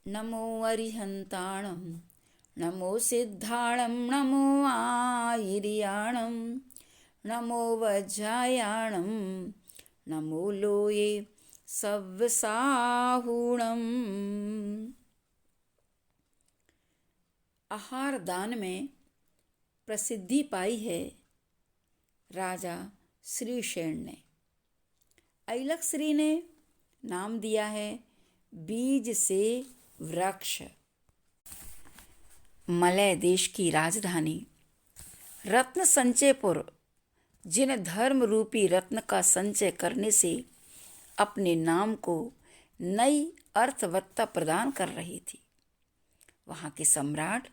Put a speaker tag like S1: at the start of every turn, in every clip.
S1: नमो अरिहन्ताणं नमो सिद्धाणं नमो आयिर्याणं नमो वज्रायाणं नमो लोये सव्यसाहूणम्। आहार दान में प्रसिद्धि पाई है राजा श्रीशेन ने। ऐलख श्री ने नाम दिया है बीज से वृक्ष। मलय देश की राजधानी रत्न संचयपुर जिन धर्म रूपी रत्न का संचय करने से अपने नाम को नई अर्थवत्ता प्रदान कर रही थी, वहाँ के सम्राट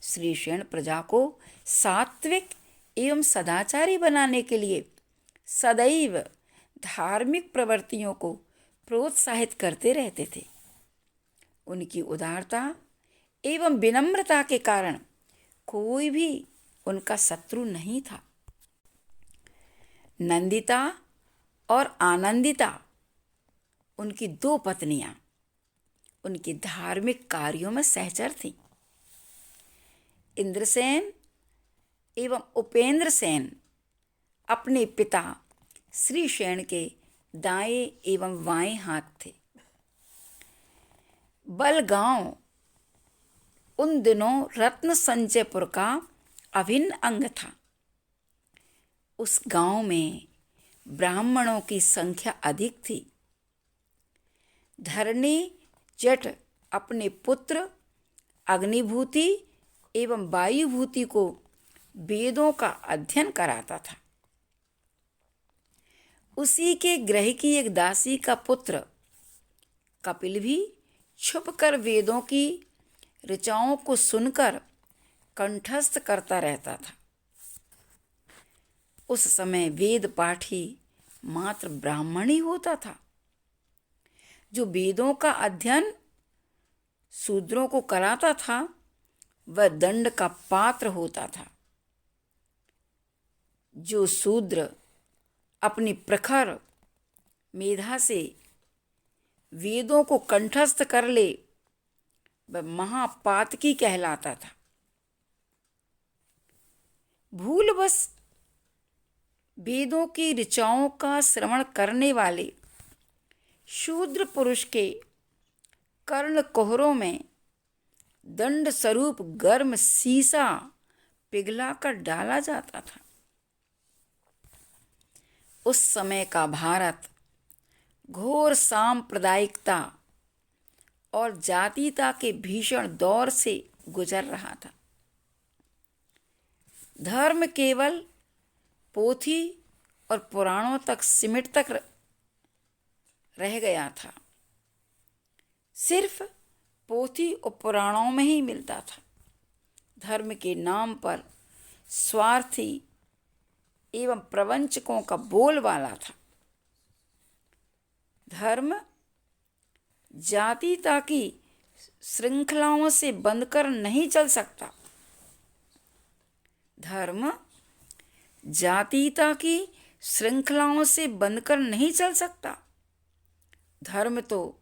S1: श्रीशेन प्रजा को सात्विक एवं सदाचारी बनाने के लिए सदैव धार्मिक प्रवृत्तियों को प्रोत्साहित करते रहते थे। उनकी उदारता एवं विनम्रता के कारण कोई भी उनका शत्रु नहीं था। नंदिता और आनंदिता उनकी दो पत्नियां उनके धार्मिक कार्यों में सहचर थीं। इंद्रसेन एवं उपेंद्रसेन अपने पिता श्रीशेन के दाएं एवं बाएं हाथ थे। बलगांव उन दिनों रत्न संचयपुर का अभिन्न अंग था। उस गांव में ब्राह्मणों की संख्या अधिक थी। धरणी जट अपने पुत्र अग्निभूति एवं वायुभूति को वेदों का अध्ययन कराता था। उसी के गृह की एक दासी का पुत्र कपिल भी छुपकर वेदों की ऋचाओं को सुनकर कंठस्थ करता रहता था। उस समय वेद पाठी मात्र ब्राह्मण ही होता था। जो वेदों का अध्ययन शूद्रों को कराता था वह दंड का पात्र होता था। जो शूद्र अपनी प्रखर मेधा से वेदों को कंठस्थ कर ले वह महापातकी कहलाता था। भूलवश वेदों की ऋचाओं का श्रवण करने वाले शूद्र पुरुष के कर्ण कोहरों में दंड स्वरूप गर्म सीसा पिघलाकर डाला जाता था। उस समय का भारत घोर सांप्रदायिकता और जातीयता के भीषण दौर से गुजर रहा था। धर्म केवल पोथी और पुराणों तक सिमट तक रह गया था। सिर्फ पोथी और पुराणों में ही मिलता था। धर्म के नाम पर स्वार्थी एवं प्रवंचकों का बोलबाला था। धर्म जातीयता की श्रृंखलाओं से बंधकर नहीं चल सकता। धर्म जातीयता की श्रृंखलाओं से बंधकर नहीं चल सकता। धर्म तो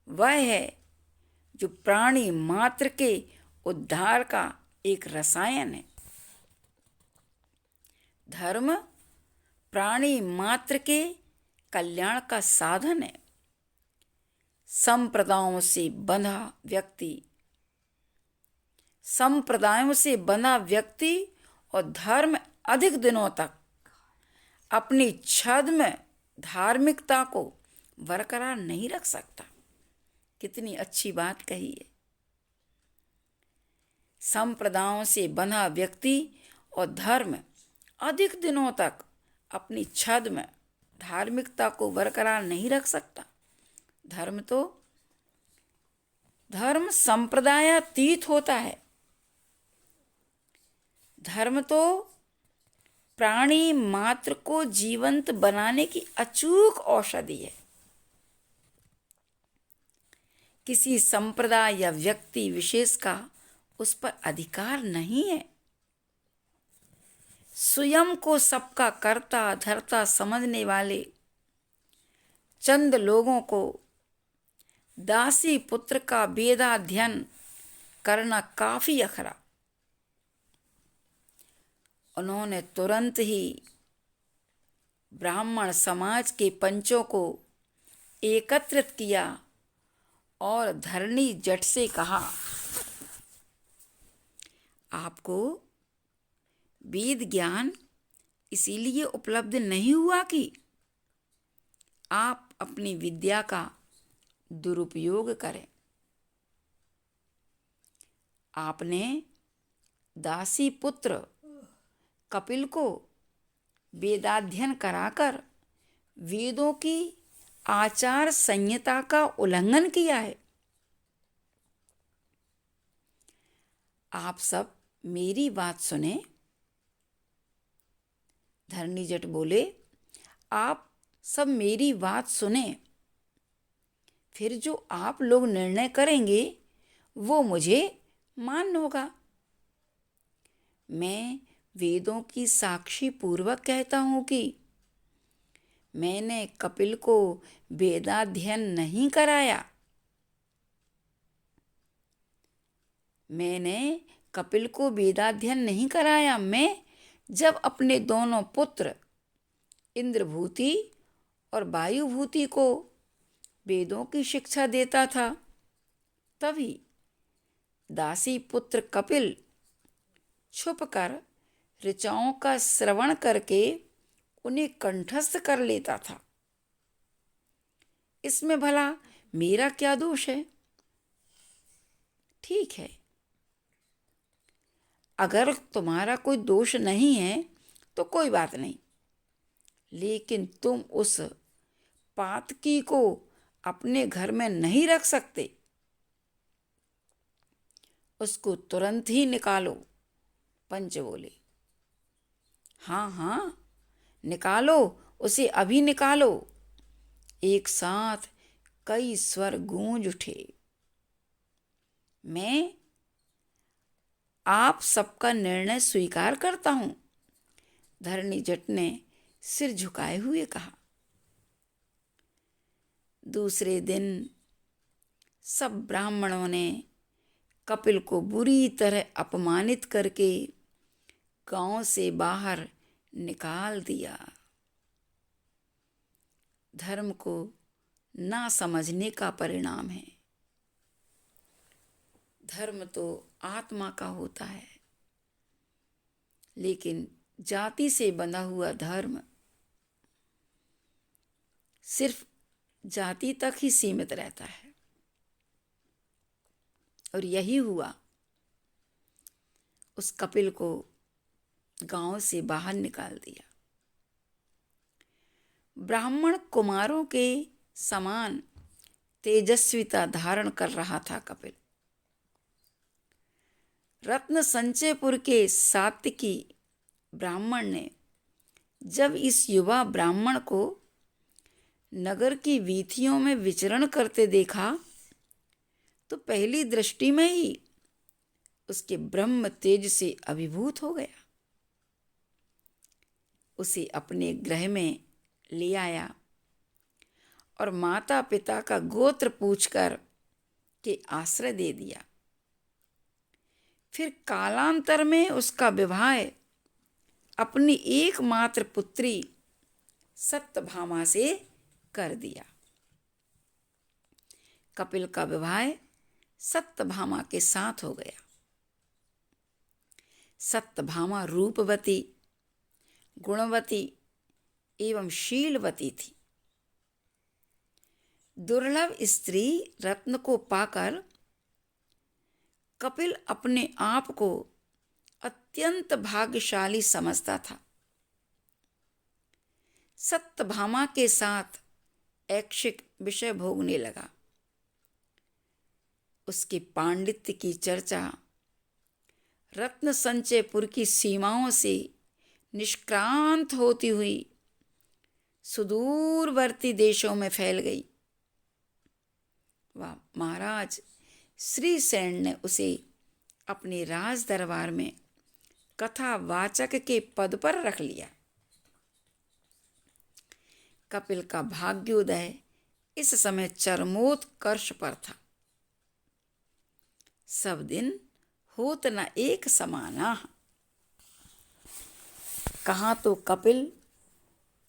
S1: वह है जो प्राणी मात्र के उद्धार का एक रसायन है। धर्म प्राणी मात्र के कल्याण का साधन है। संप्रदायों से बंधा व्यक्ति और धर्म अधिक दिनों तक अपनी छद्म धार्मिकता को बरकरार नहीं रख सकता। कितनी अच्छी बात कही है। संप्रदायों से बंधा व्यक्ति और धर्म अधिक दिनों तक अपनी छद्म धार्मिकता को बरकरार नहीं रख सकता। धर्म संप्रदायातीत होता है। धर्म तो प्राणी मात्र को जीवंत बनाने की अचूक औषधि है। किसी संप्रदाय या व्यक्ति विशेष का उस पर अधिकार नहीं है। स्वयं को सबका कर्ता धर्ता समझने वाले चंद लोगों को दासी पुत्र का वेदाध्ययन करना काफी अखरा। उन्होंने तुरंत ही ब्राह्मण समाज के पंचों को एकत्रित किया और धरणी जट से कहा, आपको वेद ज्ञान इसीलिए उपलब्ध नहीं हुआ कि आप अपनी विद्या का दुरुपयोग करें। आपने दासी पुत्र कपिल को वेदाध्ययन कराकर वेदों की आचार संहिता का उल्लंघन किया है। आप सब मेरी बात सुने। धरणीजट बोले, आप सब मेरी बात सुने, फिर जो आप लोग निर्णय करेंगे वो मुझे मान्य होगा। मैं वेदों की साक्षी पूर्वक कहता हूं कि मैंने कपिल को वेदाध्ययन नहीं कराया। मैं जब अपने दोनों पुत्र इंद्रभूति और वायुभूति को वेदों की शिक्षा देता था, तभी दासी पुत्र कपिल छुपकर ऋचाओं का श्रवण करके उन्हें कंठस्थ कर लेता था। इसमें भला मेरा क्या दोष है? ठीक है, अगर तुम्हारा कोई दोष नहीं है तो कोई बात नहीं, लेकिन तुम उस पातकी को अपने घर में नहीं रख सकते। उसको तुरंत ही निकालो। पंच बोले, हाँ हाँ, निकालो, उसे अभी निकालो। एक साथ कई स्वर गूंज उठे। मैं आप सबका निर्णय स्वीकार करता हूं। धरणीजट ने सिर झुकाए हुए कहा। दूसरे दिन सब ब्राह्मणों ने कपिल को बुरी तरह अपमानित करके गांव से बाहर निकाल दिया। धर्म को ना समझने का परिणाम है। धर्म तो आत्मा का होता है, लेकिन जाति से बंधा हुआ धर्म सिर्फ जाति तक ही सीमित रहता है। और यही हुआ। उस कपिल को गांव से बाहर निकाल दिया। ब्राह्मण कुमारों के समान तेजस्विता धारण कर रहा था कपिल। रत्न संचयपुर के सात्विकी ब्राह्मण ने जब इस युवा ब्राह्मण को नगर की वीथियों में विचरण करते देखा तो पहली दृष्टि में ही उसके ब्रह्म तेज से अभिभूत हो गया। उसे अपने गृह में ले आया और माता पिता का गोत्र पूछकर के आश्रय दे दिया। फिर कालांतर में उसका विवाह अपनी एकमात्र पुत्री सत्यभामा से कर दिया। कपिल का विवाह सत्यभामा के साथ हो गया। सत्यभामा रूपवती, गुणवती एवं शीलवती थी। दुर्लभ स्त्री रत्न को पाकर कपिल अपने आप को अत्यंत भाग्यशाली समझता था। सत्यभामा के साथ ऐच्छिक विषय भोगने लगा। उसके पांडित्य की चर्चा रत्न संचयपुर की सीमाओं से निष्क्रांत होती हुई सुदूरवर्ती देशों में फैल गई। वह महाराज श्रीसेन ने उसे अपने राज दरबार में कथावाचक के पद पर रख लिया। कपिल का भाग्योदय इस समय चरमोत्कर्ष पर था। सब दिन होत न एक समाना। कहाँ तो कपिल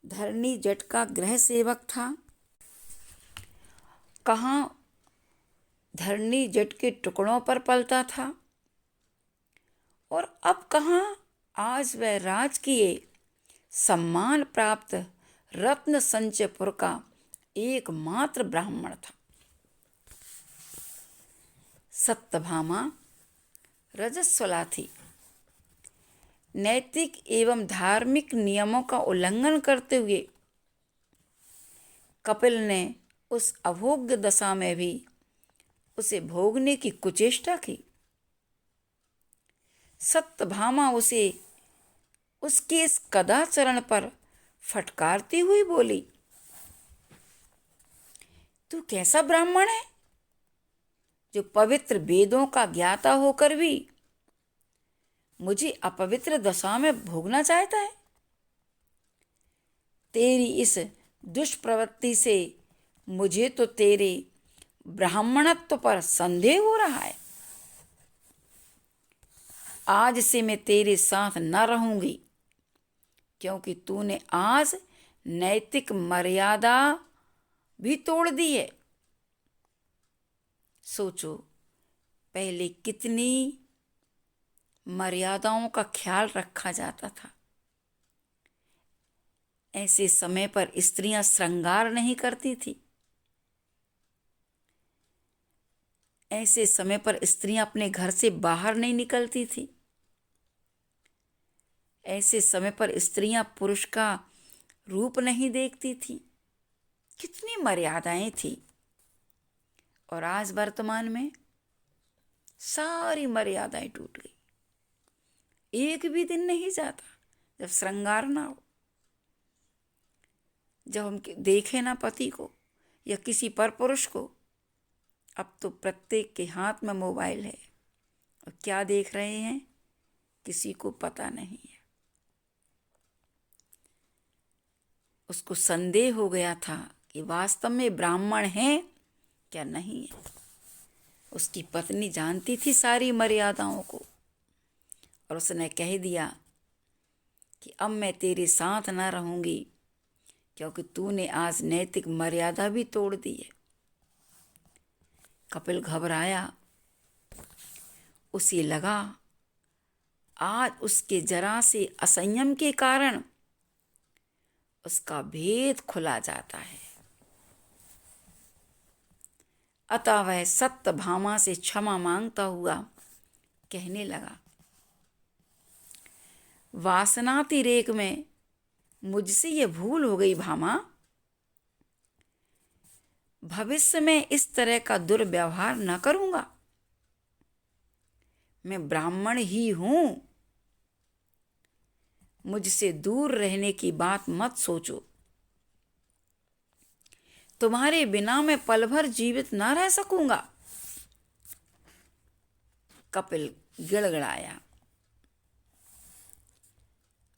S1: धरणी जट का गृह सेवक था, कहाँ धरणी जट के टुकड़ों पर पलता था, और अब कहाँ आज वह राजकीय सम्मान प्राप्त रत्न संचयपुर का एकमात्र ब्राह्मण था। सत्यभामा रजस्वला थी। नैतिक एवं धार्मिक नियमों का उल्लंघन करते हुए कपिल ने उस अभोग्य दशा में भी उसे भोगने की कुचेष्टा की। सत्यभामा उसे उसके इस कदाचरण पर फटकारती हुई बोली, तू कैसा ब्राह्मण है जो पवित्र वेदों का ज्ञाता होकर भी मुझे अपवित्र दशा में भोगना चाहता है? तेरी इस दुष्प्रवृत्ति से मुझे तो तेरे ब्राह्मणत्व पर संदेह हो रहा है। आज से मैं तेरे साथ न रहूंगी, क्योंकि तूने आज नैतिक मर्यादा भी तोड़ दी है। सोचो, पहले कितनी मर्यादाओं का ख्याल रखा जाता था। ऐसे समय पर स्त्रियां श्रृंगार नहीं करती थी। ऐसे समय पर स्त्रियां अपने घर से बाहर नहीं निकलती थी। ऐसे समय पर स्त्रियां पुरुष का रूप नहीं देखती थी। कितनी मर्यादाएं थी। और आज वर्तमान में सारी मर्यादाएं टूट गई। एक भी दिन नहीं जाता जब श्रृंगार ना हो, जब हम देखें ना पति को या किसी पर पुरुष को। अब तो प्रत्येक के हाथ में मोबाइल है, और क्या देख रहे हैं किसी को पता नहीं है। उसको संदेह हो गया था कि वास्तव में ब्राह्मण है क्या नहीं है। उसकी पत्नी जानती थी सारी मर्यादाओं को, और उसने कह दिया कि अब मैं तेरे साथ ना रहूंगी, क्योंकि तूने आज नैतिक मर्यादा भी तोड़ दी है। कपिल घबराया। उसे लगा आज उसके जरा से असंयम के कारण उसका भेद खुला जाता है। अतः वह सत्यभामा से क्षमा मांगता हुआ कहने लगा, वासनातिरेक में मुझसे ये भूल हो गई भामा। भविष्य में इस तरह का दुर्व्यवहार न करूंगा। मैं ब्राह्मण ही हूं। मुझसे दूर रहने की बात मत सोचो। तुम्हारे बिना मैं पल भर जीवित न रह सकूंगा। कपिल गिड़गिड़ाया।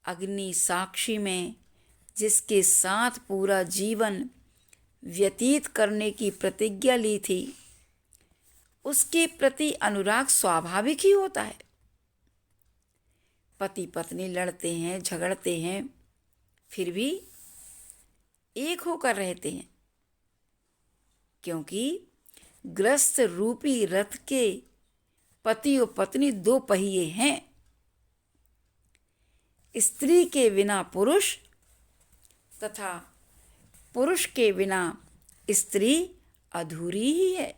S1: अग्नि साक्षी में जिसके साथ पूरा जीवन व्यतीत करने की प्रतिज्ञा ली थी, उसके प्रति अनुराग स्वाभाविक ही होता है। पति पत्नी लड़ते हैं, झगड़ते हैं, फिर भी एक होकर रहते हैं, क्योंकि ग्रस्त रूपी रथ के पति और पत्नी दो पहिए हैं। स्त्री के बिना पुरुष तथा पुरुष के बिना स्त्री अधूरी ही है।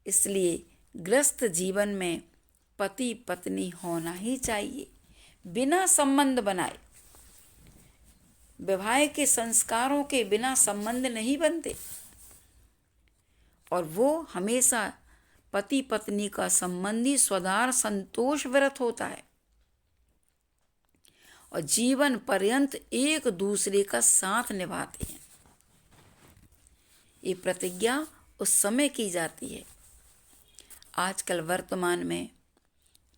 S1: इसलिए ग्रस्त जीवन में पति पत्नी होना ही चाहिए, बिना संबंध बनाए। विवाह के संस्कारों के बिना संबंध नहीं बनते, और वो हमेशा पति पत्नी का संबंधी स्वदार संतोष व्रत होता है, और जीवन पर्यंत एक दूसरे का साथ निभाते हैं। ये प्रतिज्ञा उस समय की जाती है। आजकल वर्तमान में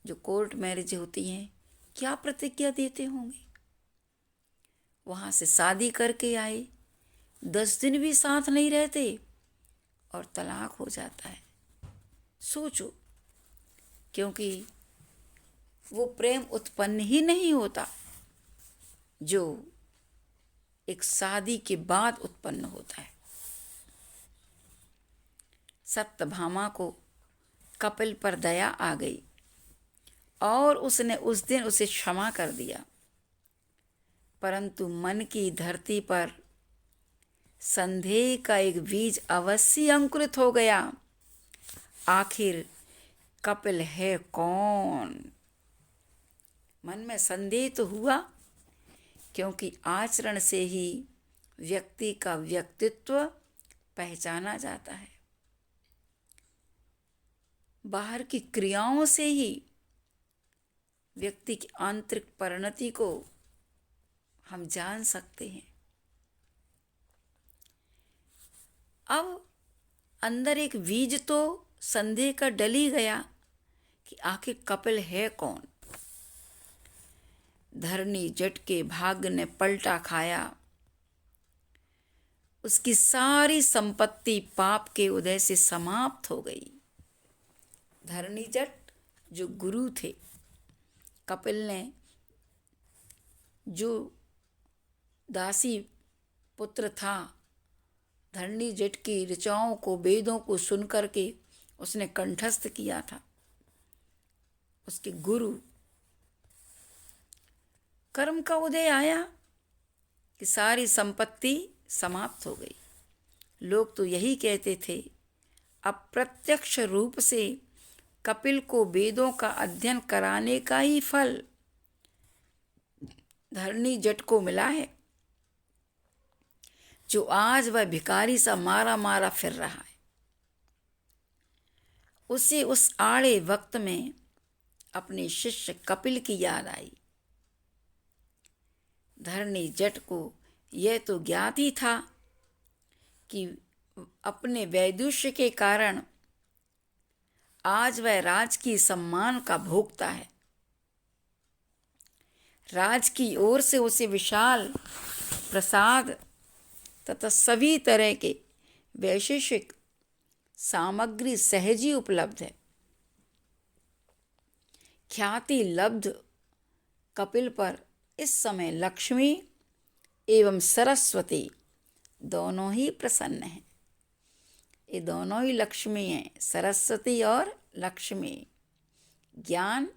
S1: जो कोर्ट मैरिज होती हैं, क्या प्रतिज्ञा देते होंगे। वहाँ से शादी करके आए, 10 दिन भी साथ नहीं रहते और तलाक हो जाता है। सोचो, क्योंकि वो प्रेम उत्पन्न ही नहीं होता जो एक शादी के बाद उत्पन्न होता है। सत्यभामा को कपिल पर दया आ गई और उसने उस दिन उसे क्षमा कर दिया, परंतु मन की धरती पर संदेह का एक बीज अवश्य अंकुरित हो गया। आखिर कपिल है कौन? मन में संदेह तो हुआ, क्योंकि आचरण से ही व्यक्ति का व्यक्तित्व पहचाना जाता है। बाहर की क्रियाओं से ही व्यक्ति की आंतरिक परिणति को हम जान सकते हैं। अब अंदर एक बीज तो संदेह का डल ही गया कि आखिर कपिल है कौन। धरणी जट के भाग्य ने पलटा खाया। उसकी सारी संपत्ति पाप के उदय से समाप्त हो गई। धरणी जट जो गुरु थे, कपिल ने जो दासी पुत्र था, धरणी जट की ऋचाओं को, वेदों को सुन करके उसने कंठस्थ किया था। उसके गुरु कर्म का उदय आया कि सारी संपत्ति समाप्त हो गई। लोग तो यही कहते थे, अप्रत्यक्ष रूप से कपिल को वेदों का अध्ययन कराने का ही फल धरणी जट को मिला है, जो आज वह भिखारी सा मारा मारा फिर रहा है। उसे उस आड़े वक्त में अपने शिष्य कपिल की याद आई। धरणी जट को यह तो ज्ञात ही था कि अपने वैदुष्य के कारण आज वह राज की सम्मान का भोक्ता है। राज की ओर से उसे विशाल प्रसाद तथा सभी तरह के वैशेषिक सामग्री सहज ही उपलब्ध है। ख्याति लब्ध कपिल पर इस समय लक्ष्मी एवं सरस्वती दोनों ही प्रसन्न हैं। ये दोनों ही लक्ष्मी हैं, सरस्वती और लक्ष्मी। ज्ञान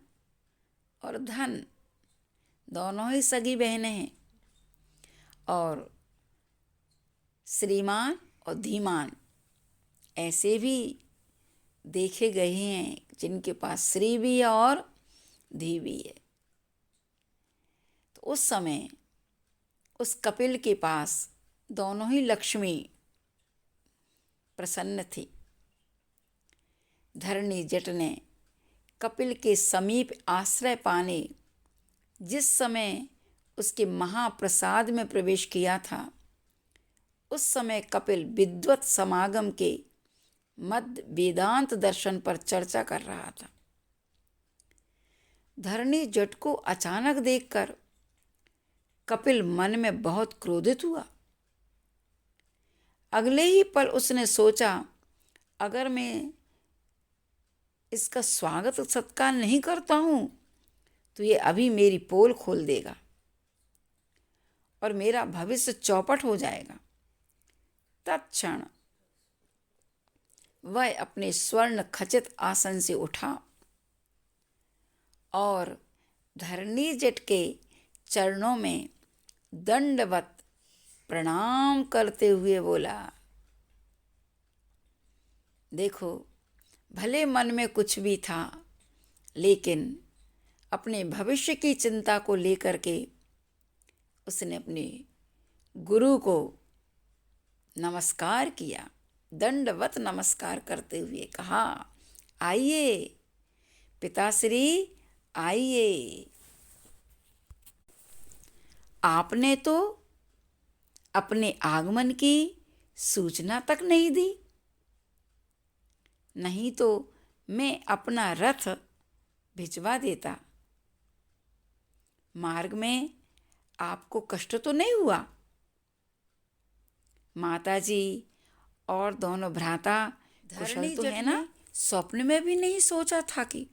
S1: और धन दोनों ही सगी बहनें हैं, और श्रीमान और धीमान ऐसे भी देखे गए हैं जिनके पास श्री भी है और धी भी है। तो उस समय उस कपिल के पास दोनों ही लक्ष्मी प्रसन्न थी। धरणी जट ने कपिल के समीप आश्रय पाने जिस समय उसके महाप्रसाद में प्रवेश किया था, उस समय कपिल विद्वत समागम के मध्य वेदांत दर्शन पर चर्चा कर रहा था। धरणी जट को अचानक देखकर कपिल मन में बहुत क्रोधित हुआ। अगले ही पल उसने सोचा, अगर मैं इसका स्वागत सत्कार नहीं करता हूं तो ये अभी मेरी पोल खोल देगा और मेरा भविष्य चौपट हो जाएगा। तत्क्षण वह अपने स्वर्ण खचित आसन से उठा और धरणी जट के चरणों में दंडवत प्रणाम करते हुए बोला, देखो, भले मन में कुछ भी था, लेकिन अपने भविष्य की चिंता को लेकर के उसने अपने गुरु को नमस्कार किया। दंडवत नमस्कार करते हुए कहा, आइए पिताश्री, आइए। आपने तो अपने आगमन की सूचना तक नहीं दी, नहीं तो मैं अपना रथ भिजवा देता। मार्ग में आपको कष्ट तो नहीं हुआ? माताजी और दोनों भ्राता कुशल तो है ना। स्वप्न में भी नहीं सोचा था कि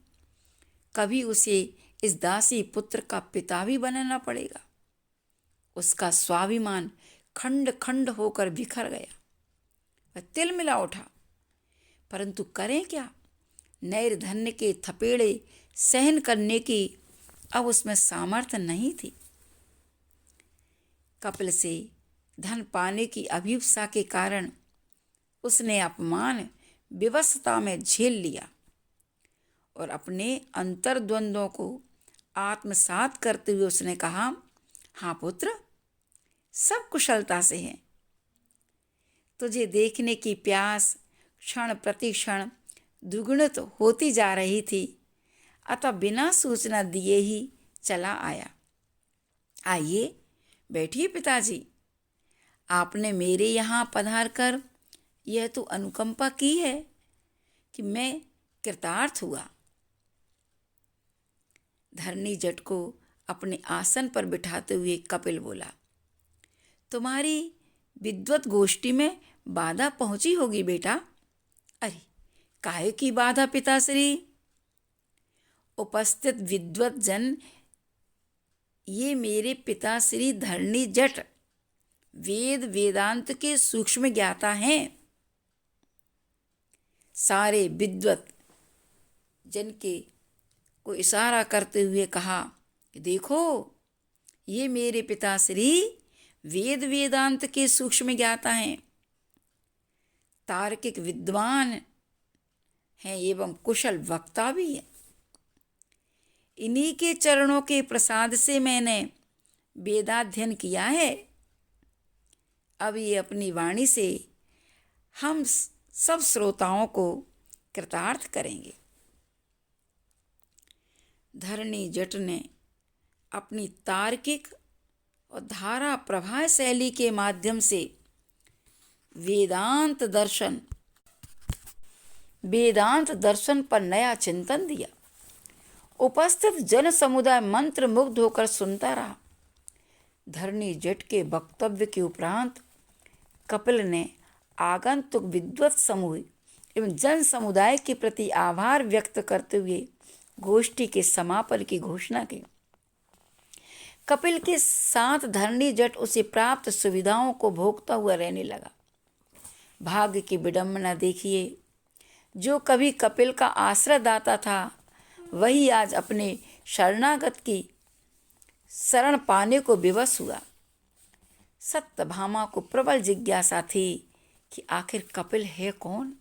S1: कभी उसे इस दासी पुत्र का पिता भी बनना पड़ेगा। उसका स्वाभिमान खंड खंड होकर बिखर गया। वह तिलमिला उठा, परंतु करें क्या? नैर्धन्य के थपेड़े सहन करने की अब उसमें सामर्थ्य नहीं थी। कपिल से धन पाने की अभिप्सा के कारण उसने अपमान विवशता में झेल लिया और अपने अंतर्द्वंद्वों को आत्मसात करते हुए उसने कहा, हाँ पुत्र, सब कुशलता से है। तुझे देखने की प्यास क्षण प्रति क्षण द्विगुणित होती जा रही थी, अतः बिना सूचना दिए ही चला आया। आइए बैठिए पिताजी, आपने मेरे यहाँ पधार कर यह तो अनुकंपा की है कि मैं कृतार्थ हुआ। धरणी जट को अपने आसन पर बिठाते हुए कपिल बोला, तुम्हारी विद्वत गोष्ठी में बाधा पहुंची होगी बेटा। अरे काहे की बाधा पिताश्री? उपस्थित विद्वत जन ये मेरे पिताश्री धरणी जट वेद वेदांत के सूक्ष्म ज्ञाता हैं। सारे विद्वत जन के को इशारा करते हुए कहा, देखो ये मेरे पिताश्री वेद वेदांत के सूक्ष्म ज्ञाता हैं, तार्किक विद्वान हैं एवं कुशल वक्ता भी हैं। इन्हीं के चरणों के प्रसाद से मैंने वेदाध्ययन किया है। अब ये अपनी वाणी से हम सब श्रोताओं को कृतार्थ करेंगे। धरणी जट ने अपनी तार्किक और धारा प्रवाह शैली के माध्यम से वेदांत दर्शन पर नया चिंतन दिया। उपस्थित जन समुदाय मंत्र मुग्ध होकर सुनता रहा। धरणी जट के वक्तव्य के उपरांत कपिल ने आगंतुक विद्वत समूह एवं जन समुदाय के प्रति आभार व्यक्त करते हुए गोष्ठी के समापन की घोषणा की। कपिल के साथ धरणी जट उसे प्राप्त सुविधाओं को भोगता हुआ रहने लगा। भाग्य की विडंबना देखिए, जो कभी कपिल का आश्रयदाता था वही आज अपने शरणागत की शरण पाने को विवश हुआ। सत्यभामा को प्रबल जिज्ञासा थी कि आखिर कपिल है कौन।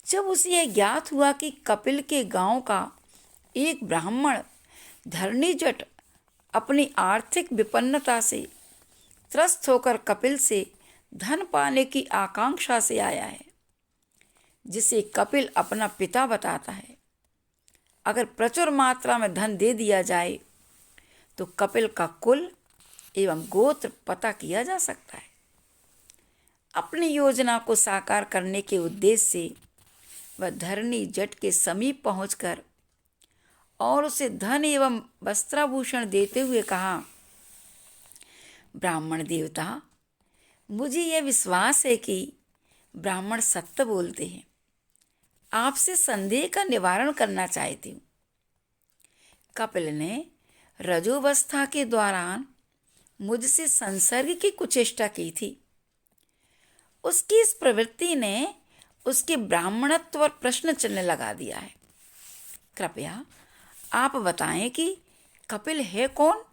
S1: जब उसे यह ज्ञात हुआ कि कपिल के गांव का एक ब्राह्मण धरणी जट अपनी आर्थिक विपन्नता से त्रस्त होकर कपिल से धन पाने की आकांक्षा से आया है, जिसे कपिल अपना पिता बताता है, अगर प्रचुर मात्रा में धन दे दिया जाए तो कपिल का कुल एवं गोत्र पता किया जा सकता है। अपनी योजना को साकार करने के उद्देश्य से वह धरणी जट के समीप पहुंचकर और उसे धन एवं वस्त्राभूषण देते हुए कहा, ब्राह्मण देवता, मुझे यह विश्वास है कि ब्राह्मण सत्य बोलते हैं। आपसे संदेह का निवारण करना चाहती हूँ। कपिल ने रजोवस्था के दौरान मुझसे संसर्ग की कुचेष्टा की थी। उसकी इस प्रवृत्ति ने उसके ब्राह्मणत्व पर प्रश्न चिन्ह लगा दिया है। कृपया आप बताएं कि कपिल है कौन।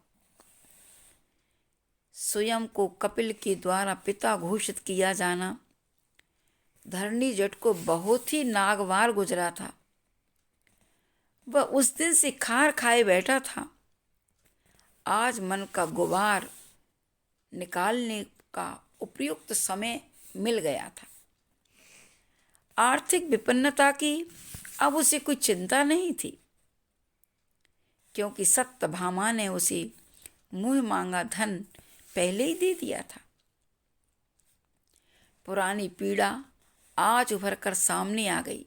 S1: स्वयं को कपिल के द्वारा पिता घोषित किया जाना धरणी जट को बहुत ही नागवार गुजरा था। वह उस दिन से खार खाए बैठा था। आज मन का गुबार निकालने का उपयुक्त समय मिल गया था। आर्थिक विपन्नता की अब उसे कोई चिंता नहीं थी, क्योंकि सत्यभामा ने उसे मुँह मांगा धन पहले ही दे दिया था। पुरानी पीड़ा आज उभर कर सामने आ गई।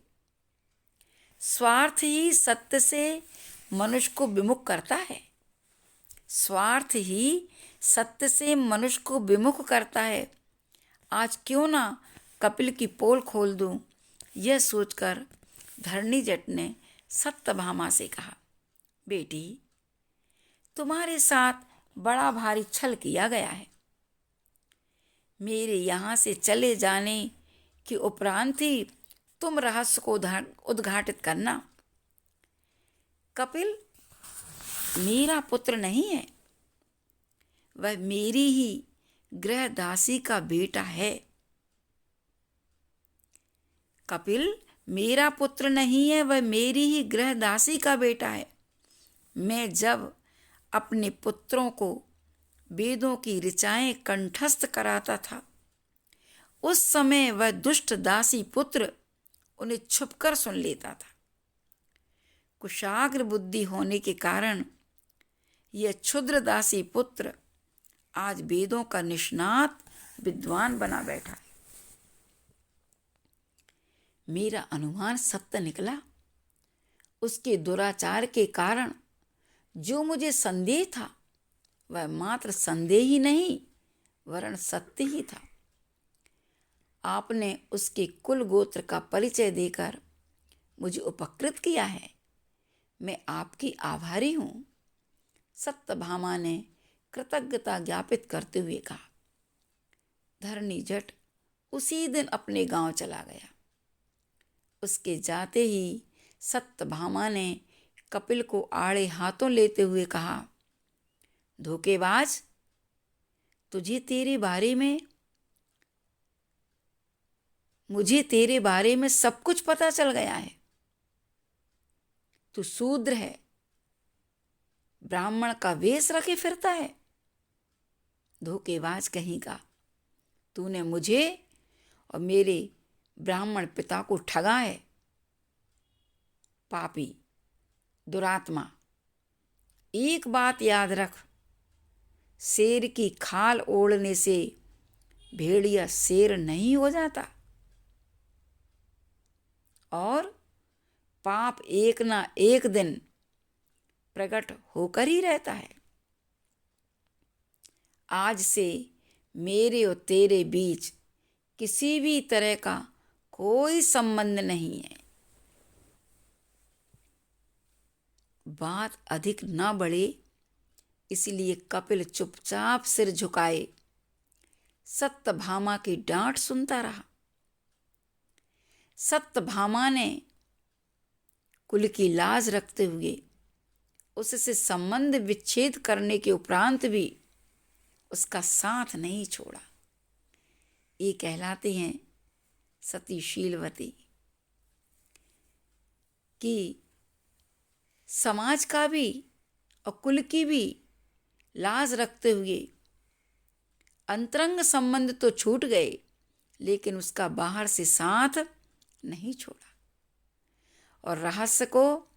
S1: स्वार्थ ही सत्य से मनुष्य को विमुख करता है। स्वार्थ ही सत्य से मनुष्य को विमुख करता है आज क्यों ना कपिल की पोल खोल दूं। यह सोचकर धरणीजट ने सत्यभामा से कहा, बेटी, तुम्हारे साथ बड़ा भारी छल किया गया है। मेरे यहाँ से चले जाने के उपरांत ही तुम रहस्य को उद्घाटित करना। कपिल मेरा पुत्र नहीं है, वह मेरी ही गृहदासी का बेटा है। कपिल मेरा पुत्र नहीं है, वह मेरी ही गृहदासी का बेटा है। मैं जब अपने पुत्रों को वेदों की ऋचाएं कंठस्थ कराता था, उस समय वह दुष्ट दासी पुत्र उन्हें छुपकर सुन लेता था। कुशाग्र बुद्धि होने के कारण यह क्षुद्र दासी पुत्र आज वेदों का निष्णात विद्वान बना बैठा है। मेरा अनुमान सत्य निकला। उसके दुराचार के कारण जो मुझे संदेह था, वह मात्र संदेह ही नहीं वरन सत्य ही था। आपने उसके कुल गोत्र का परिचय देकर मुझे उपकृत किया है। मैं आपकी आभारी हूँ। सत्यभामा ने कृतज्ञता ज्ञापित करते हुए कहा। धरणीजट उसी दिन अपने गांव चला गया। उसके जाते ही सत्यभामा ने कपिल को आड़े हाथों लेते हुए कहा, धोखेबाज, मुझे तेरे बारे में सब कुछ पता चल गया है। तू शूद्र है, ब्राह्मण का वेश रखे फिरता है। धोखेबाज कहीं का, तूने मुझे और मेरे ब्राह्मण पिता को ठगा है। पापी, दुरात्मा, एक बात याद रख, शेर की खाल ओढ़ने से भेड़िया शेर नहीं हो जाता और पाप एक ना एक दिन प्रकट होकर ही रहता है। आज से मेरे और तेरे बीच किसी भी तरह का कोई संबंध नहीं है। बात अधिक न बढ़े इसलिए कपिल चुपचाप सिर झुकाए सत्यभामा की डांट सुनता रहा। सत्यभामा ने कुल की लाज रखते हुए उससे संबंध विच्छेद करने के उपरांत भी उसका साथ नहीं छोड़ा। ये कहलाते हैं सतीशीलवती कि समाज का भी और कुल की भी लाज रखते हुए अंतरंग संबंध तो छूट गए, लेकिन उसका बाहर से साथ नहीं छोड़ा और रहस्य को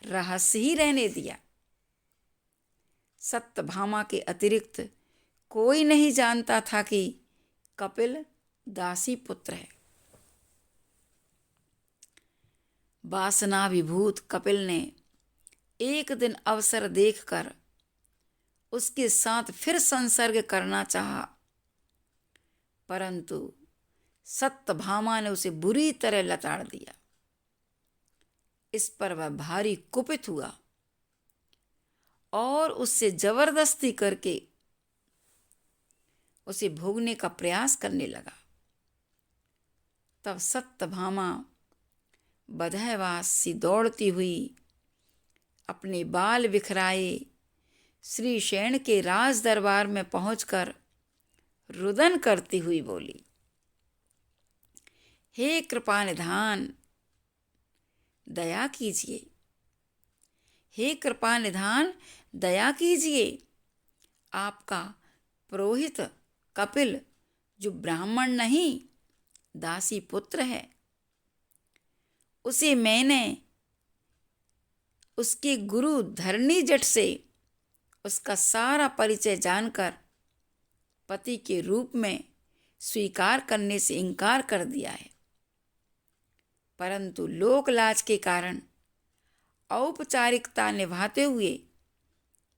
S1: रहस्य ही रहने दिया। सत्यभामा के अतिरिक्त कोई नहीं जानता था कि कपिल दासी पुत्र है। वासना विभूत कपिल ने एक दिन अवसर देखकर उसके साथ फिर संसर्ग करना चाहा, परंतु सत्यभामा ने उसे बुरी तरह लताड़ दिया। इस पर वह भारी कुपित हुआ और उससे जबरदस्ती करके उसे भोगने का प्रयास करने लगा। तब सत्यभामा बधाईवास सी दौड़ती हुई अपने बाल बिखराए श्री शयन के राज दरबार में पहुंचकर रुदन करती हुई बोली, हे कृपा निधान, दया कीजिए। हे कृपा निधान, दया कीजिए। आपका पुरोहित कपिल, जो ब्राह्मण नहीं दासी पुत्र है, उसे मैंने उसके गुरु धरणीजट से उसका सारा परिचय जानकर पति के रूप में स्वीकार करने से इनकार कर दिया है, परंतु लोक लाज के कारण औपचारिकता निभाते हुए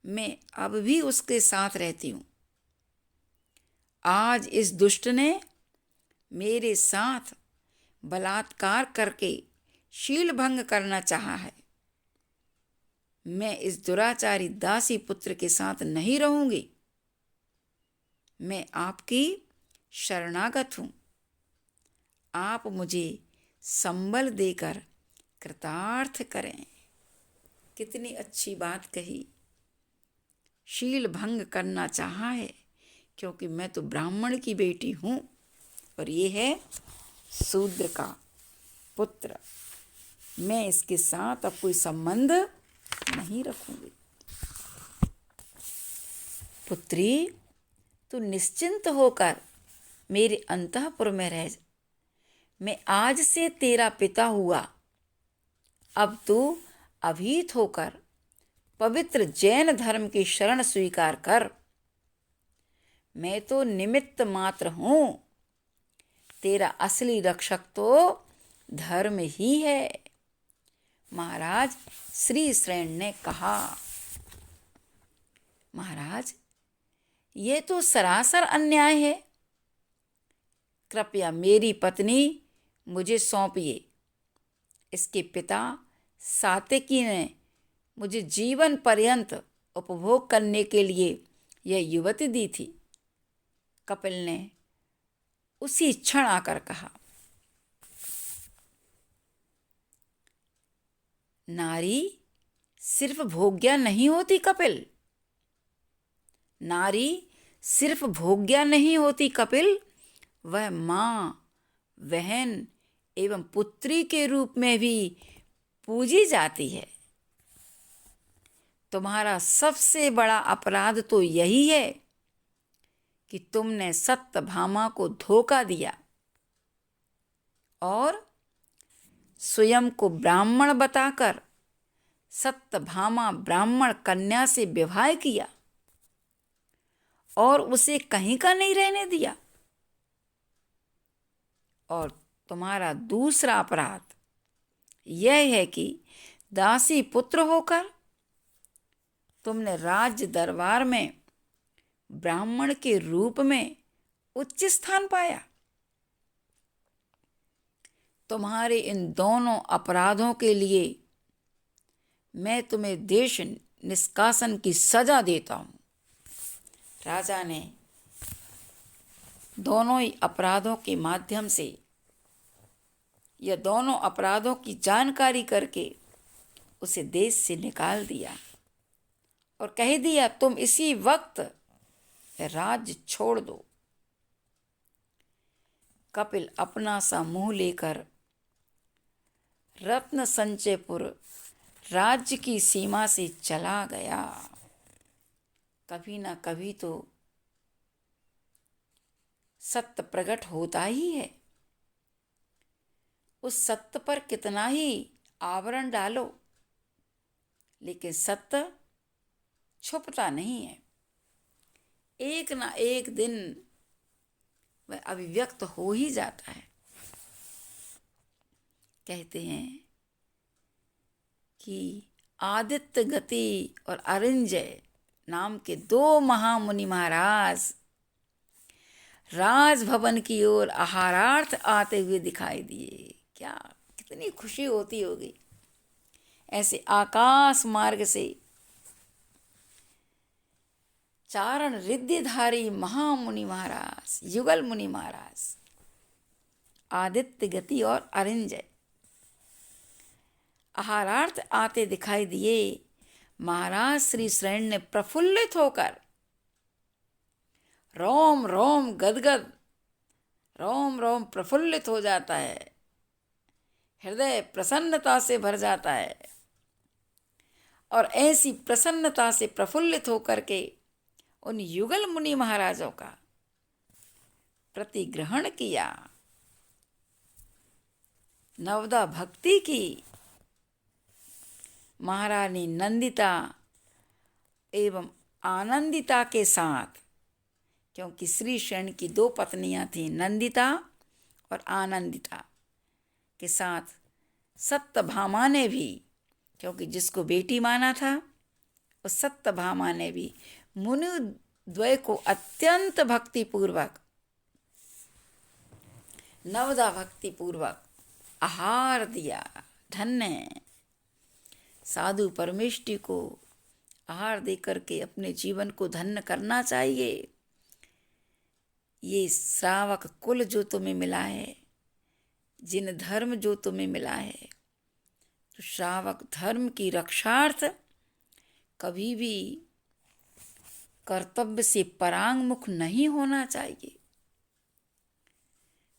S1: मैं अब भी उसके साथ रहती हूँ। आज इस दुष्ट ने मेरे साथ बलात्कार करके शील भंग करना चाहा है। मैं इस दुराचारी दासी पुत्र के साथ नहीं रहूंगी। मैं आपकी शरणागत हूँ। आप मुझे संबल देकर कृतार्थ करें। कितनी अच्छी बात कही। शील भंग करना चाहा है क्योंकि मैं तो ब्राह्मण की बेटी हूँ और ये है शूद्र का पुत्र। मैं इसके साथ अब कोई संबंध नहीं रखूंगी। पुत्री, तू निश्चिंत होकर मेरे अंतःपुर में रह। मैं आज से तेरा पिता हुआ। अब तू अभीत होकर पवित्र जैन धर्म की शरण स्वीकार कर। मैं तो निमित्त मात्र हूँ। तेरा असली रक्षक तो धर्म ही है, महाराज श्री श्रेण ने कहा। महाराज, ये तो सरासर अन्याय है। कृपया मेरी पत्नी मुझे सौंपिए। इसके पिता सात्यकी ने मुझे जीवन पर्यंत उपभोग करने के लिए यह युवती दी थी। कपिल ने उसी क्षण आकर कहा। नारी सिर्फ भोग्या नहीं होती कपिल। नारी सिर्फ भोग्या नहीं होती कपिल, वह माँ, बहन एवं पुत्री के रूप में भी पूजी जाती है। तुम्हारा सबसे बड़ा अपराध तो यही है कि तुमने सत्यभामा को धोखा दिया और स्वयं को ब्राह्मण बताकर सत्यभामा ब्राह्मण कन्या से विवाह किया और उसे कहीं का नहीं रहने दिया। और तुम्हारा दूसरा अपराध यह है कि दासी पुत्र होकर तुमने राज्य दरबार में ब्राह्मण के रूप में उच्च स्थान पाया। तुम्हारे इन दोनों अपराधों के लिए मैं तुम्हें देश निष्कासन की सजा देता हूँ। राजा ने दोनों ही अपराधों के माध्यम से या दोनों अपराधों की जानकारी करके उसे देश से निकाल दिया और कह दिया, तुम इसी वक्त राज्य छोड़ दो। कपिल अपना सा मुंह लेकर रत्न संचयपुर राज्य की सीमा से चला गया। कभी ना कभी तो सत्य प्रकट होता ही है। उस सत्य पर कितना ही आवरण डालो, लेकिन सत्य छुपता नहीं है। एक ना एक दिन वह अभिव्यक्त हो ही जाता है। कहते हैं कि आदित्य गति और अरिंजय नाम के दो महामुनि महाराज राजभवन की ओर आहारार्थ आते हुए दिखाई दिए। क्या कितनी खुशी होती होगी ऐसे आकाश मार्ग से चारण रिद्धिधारी महामुनि महाराज, युगल मुनि महाराज, आदित्य गति और अरिंजय आहारार्थ आते दिखाई दिए। महाराज श्री श्रेण ने प्रफुल्लित होकर रोम रोम गदगद, रोम रोम प्रफुल्लित हो जाता है, हृदय प्रसन्नता से भर जाता है और ऐसी प्रसन्नता से प्रफुल्लित होकर के उन युगल मुनि महाराजों का प्रतिग्रहण किया, नवदा भक्ति की। महारानी नंदिता एवं आनंदिता के साथ, क्योंकि श्री श्रेण की दो पत्नियां थीं, नंदिता और आनंदिता के साथ सत्यभामा ने भी, क्योंकि जिसको बेटी माना था, उस सत्यभामा ने भी मुनिद्वय को अत्यंत भक्तिपूर्वक नवदा भक्ति पूर्वक आहार दिया। धन्य साधु परमेष्टि को आहार दे करके अपने जीवन को धन्य करना चाहिए। ये श्रावक कुल जो तुम्हें मिला है, जिन धर्म जो तुम्हें मिला है, तो श्रावक धर्म की रक्षार्थ कभी भी कर्तव्य से परांगमुख नहीं होना चाहिए।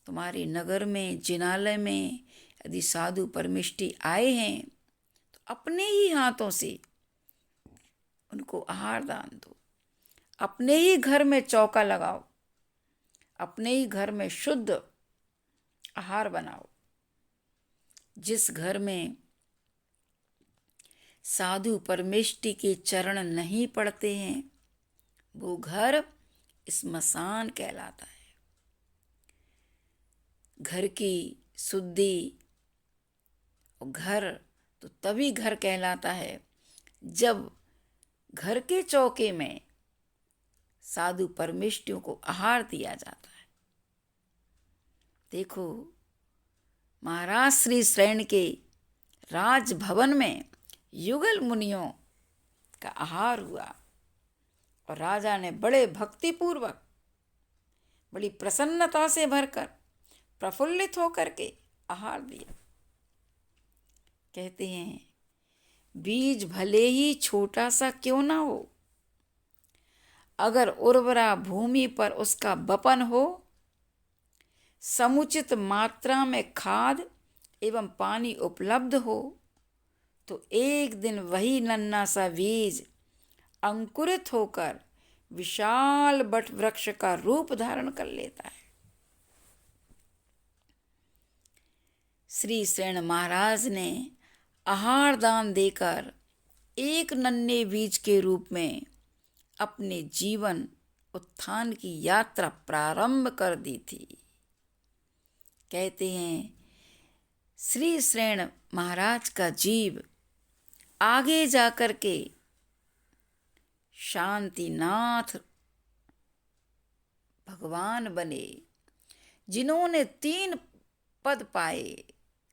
S1: तुम्हारे नगर में, जिनालय में यदि साधु परमेष्टि आए हैं तो अपने ही हाथों से उनको आहार दान दो। अपने ही घर में चौका लगाओ, अपने ही घर में शुद्ध आहार बनाओ। जिस घर में साधु परमेष्टि के चरण नहीं पड़ते हैं वो घर स्मशान कहलाता है। घर की शुद्धि और घर तो तभी घर कहलाता है जब घर के चौके में साधु परमेष्टियों को आहार दिया जाता है। देखो, महाराज श्री श्रेण के राजभवन में युगल मुनियों का आहार हुआ और राजा ने बड़े भक्तिपूर्वक, बड़ी प्रसन्नता से भरकर, प्रफुल्लित होकर के आहार दिया। कहते हैं, बीज भले ही छोटा सा क्यों ना हो, अगर उर्वरा भूमि पर उसका बपन हो, समुचित मात्रा में खाद एवं पानी उपलब्ध हो, तो एक दिन वही नन्हा सा बीज अंकुरित होकर विशाल बट वृक्ष का रूप धारण कर लेता है। श्री श्रेण महाराज ने आहार दान देकर एक नन्हे बीज के रूप में अपने जीवन उत्थान की यात्रा प्रारंभ कर दी थी। कहते हैं, श्री श्रेण महाराज का जीव आगे जाकर के शांतिनाथ भगवान बने, जिन्होंने 3 पद पाए,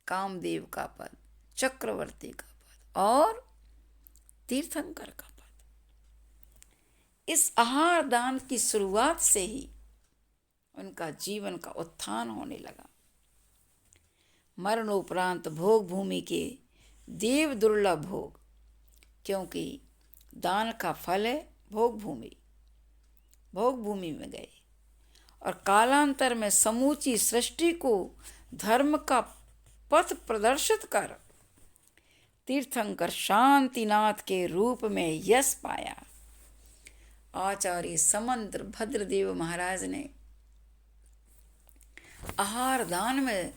S1: कामदेव का पद, चक्रवर्ती का पद और तीर्थंकर का पद। इस आहार दान की शुरुआत से ही उनका जीवन का उत्थान होने लगा। मरणोपरांत भोग भूमि के देव दुर्लभ भोग, क्योंकि दान का फल है भोग भूमि में गए और कालांतर में समूची सृष्टि को धर्म का पथ प्रदर्शित कर तीर्थंकर शांतिनाथ के रूप में यश पाया। आचार्य समंत्र भद्रदेव महाराज ने आहार दान में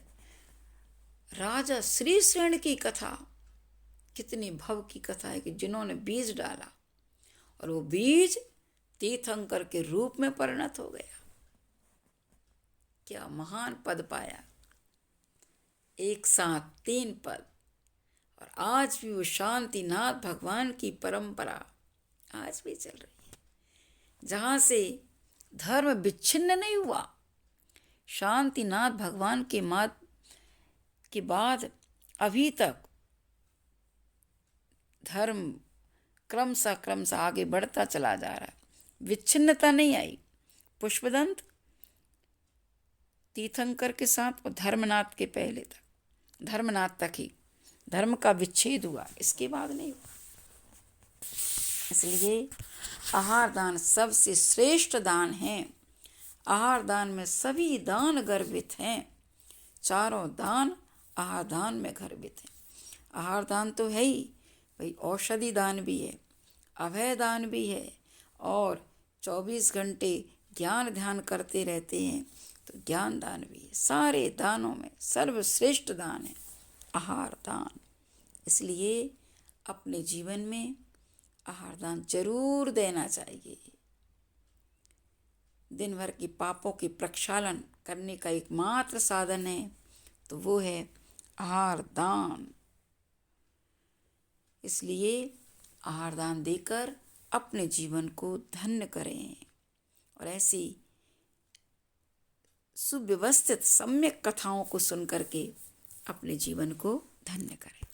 S1: राजा श्री श्रेण की कथा, कितनी भव की कथा है कि जिन्होंने बीज डाला और वो बीज तीर्थंकर के रूप में परिणत हो गया। क्या महान पद पाया, एक साथ 3 पद। और आज भी वो शांतिनाथ भगवान की परंपरा आज भी चल रही है, जहाँ से धर्म विच्छिन्न नहीं हुआ। शांतिनाथ भगवान के बाद अभी तक धर्म क्रमशः आगे बढ़ता चला जा रहा है, विच्छिन्नता नहीं आई। पुष्पदंत तीर्थंकर के साथ और धर्मनाथ के पहले तक, धर्मनाथ तक ही धर्म का विच्छेद हुआ, इसके बाद नहीं हुआ। इसलिए आहार दान सबसे श्रेष्ठ दान है। आहार दान में सभी दान गर्वित हैं, चारों दान आहार दान में गर्वित हैं। आहार दान तो है ही भाई, औषधि दान भी है, अभय दान भी है, और 24 घंटे ज्ञान ध्यान करते रहते हैं तो ज्ञान दान भी है। सारे दानों में सर्वश्रेष्ठ दान है आहार दान। इसलिए अपने जीवन में आहार दान जरूर देना चाहिए। दिन भर की पापों की प्रक्षालन करने का एकमात्र साधन है तो वो है आहार दान। इसलिए आहार दान देकर अपने जीवन को धन्य करें और ऐसी सुव्यवस्थित सम्यक कथाओं को सुन करके अपने जीवन को धन्य करें।